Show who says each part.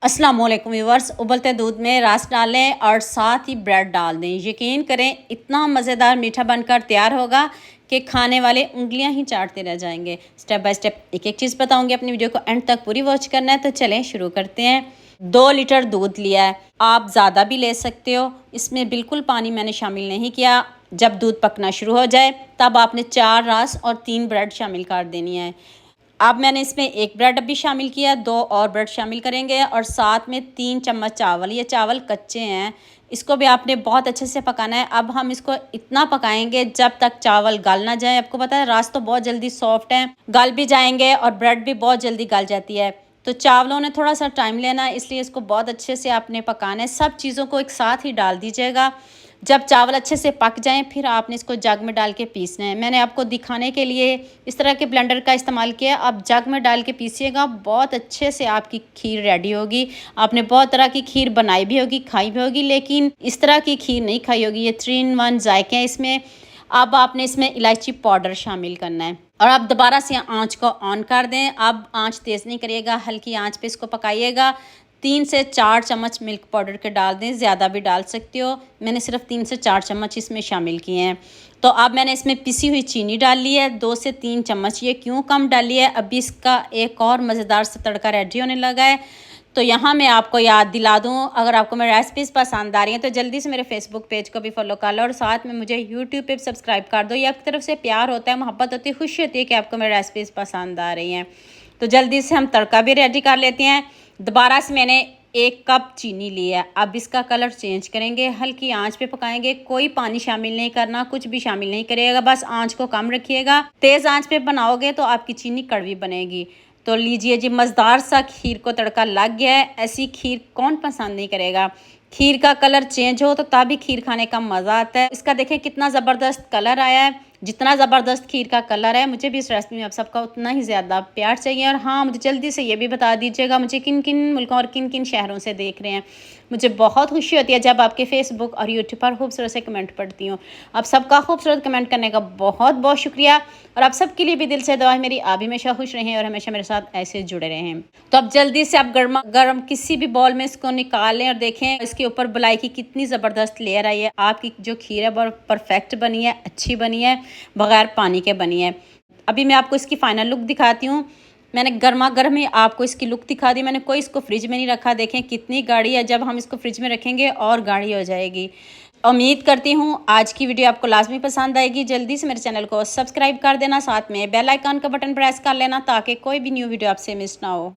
Speaker 1: अस्सलाम वालेकुम व्यूअर्स, उबलते दूध में रस डालें और साथ ही ब्रेड डाल दें। यकीन करें इतना मज़ेदार मीठा बनकर तैयार होगा कि खाने वाले उंगलियां ही चाटते रह जाएंगे। स्टेप बाय स्टेप एक एक चीज़ बताऊंगी, अपनी वीडियो को एंड तक पूरी वॉच करना है। तो चलें शुरू करते हैं। 2 लीटर दूध लिया है, आप ज़्यादा भी ले सकते हो। इसमें बिल्कुल पानी मैंने शामिल नहीं किया। जब दूध पकना शुरू हो जाए तब आपने 4 रस और 3 ब्रेड शामिल कर देनी है। अब मैंने इसमें 1 ब्रेड भी शामिल किया, 2 और ब्रेड शामिल करेंगे और साथ में 3 चम्मच चावल। ये चावल कच्चे हैं, इसको भी आपने बहुत अच्छे से पकाना है। अब हम इसको इतना पकाएंगे जब तक चावल गल ना जाए। आपको पता है रस तो बहुत जल्दी सॉफ्ट है, गल भी जाएंगे और ब्रेड भी बहुत जल्दी गल जाती है। तो चावलों ने थोड़ा सा टाइम लेना है, इसलिए इसको बहुत अच्छे से आपने पकाना है। सब चीज़ों को एक साथ ही डाल दीजिएगा। जब चावल अच्छे से पक जाएं फिर आपने इसको जग में डाल के पीसना है। मैंने आपको दिखाने के लिए इस तरह के ब्लेंडर का इस्तेमाल किया। आप जग में डाल के पीसिएगा, बहुत अच्छे से आपकी खीर रेडी होगी। आपने बहुत तरह की खीर बनाई भी होगी, खाई भी होगी, लेकिन इस तरह की खीर नहीं खाई होगी। ये 3 in 1 जायके हैं इसमें। अब आपने इसमें इलायची पाउडर शामिल करना है और आप दोबारा से आंच को ऑन कर दें। अब आंच तेज़ नहीं करिएगा, हल्की आंच पे इसको पकाइएगा। 3 से 4 चम्मच मिल्क पाउडर के डाल दें, ज़्यादा भी डाल सकते हो। मैंने सिर्फ 3 से 4 चम्मच इसमें शामिल किए हैं। तो अब मैंने इसमें पिसी हुई चीनी डाल ली है, 2 से 3 चम्मच। ये क्यों कम डाली है, अभी इसका एक और मज़ेदार सा तड़का रेडी होने लगा है। तो यहाँ मैं आपको याद दिला दूँ, अगर आपको मेरी रेसिपीज़ पसंद आ रही हैं तो जल्दी से मेरे फेसबुक पेज को भी फॉलो कर लो और साथ में मुझे यूट्यूब पे सब्सक्राइब कर दो। ये आपकी तरफ से प्यार होता है, मोहब्बत होती है, खुशी होती है कि आपको मेरी रेसिपीज़ पसंद आ रही हैं। तो जल्दी से हम तड़का भी रेडी कर लेते हैं। दोबारा से मैंने 1 कप चीनी ली है। अब इसका कलर चेंज करेंगे, हल्की आंच पे पकाएंगे। कोई पानी शामिल नहीं करना, कुछ भी शामिल नहीं करिएगा, बस आंच को कम रखिएगा। तेज़ आंच पे बनाओगे तो आपकी चीनी कड़वी बनेगी। तो लीजिए जी, मज़ेदार सा खीर को तड़का लग गया है। ऐसी खीर कौन पसंद नहीं करेगा। खीर का कलर चेंज हो तो तभी खीर खाने का मज़ा आता है। इसका देखें कितना ज़बरदस्त कलर आया है। जितना ज़बरदस्त खीर का कलर है, मुझे भी इस रेसिपी में आप सबका उतना ही ज़्यादा प्यार चाहिए। और हाँ, मुझे जल्दी से ये भी बता दीजिएगा मुझे किन किन मुल्कों और किन किन शहरों से देख रहे हैं। मुझे बहुत खुशी होती है जब आपके फेसबुक और यूट्यूब पर खूबसूरत से कमेंट पढ़ती हूँ। आप सबका खूबसूरत कमेंट करने का बहुत बहुत शुक्रिया। और आप सबके लिए भी दिल से दुआ है मेरी, आप हमेशा खुश रहें और हमेशा मेरे साथ ऐसे जुड़े रहें। तो अब जल्दी से आप गर्मा गर्म किसी भी बॉल में इसको निकाल लें और देखें इसके ऊपर मलाई की कितनी ज़बरदस्त लेयर आई है। आपकी जो खीर है बहुत परफेक्ट बनी है, अच्छी बनी है, बगैर पानी के बनी है। अभी मैं आपको इसकी फाइनल लुक दिखाती हूँ। मैंने गर्मा गर्म ही आपको इसकी लुक दिखा दी। मैंने कोई इसको फ्रिज में नहीं रखा। देखें कितनी गाढ़ी है, जब हम इसको फ्रिज में रखेंगे और गाढ़ी हो जाएगी। उम्मीद करती हूँ आज की वीडियो आपको लाजमी पसंद आएगी। जल्दी से मेरे चैनल को सब्सक्राइब कर देना, साथ में बेल आइकन का बटन प्रेस कर लेना ताकि कोई भी न्यू वीडियो आपसे मिस ना हो।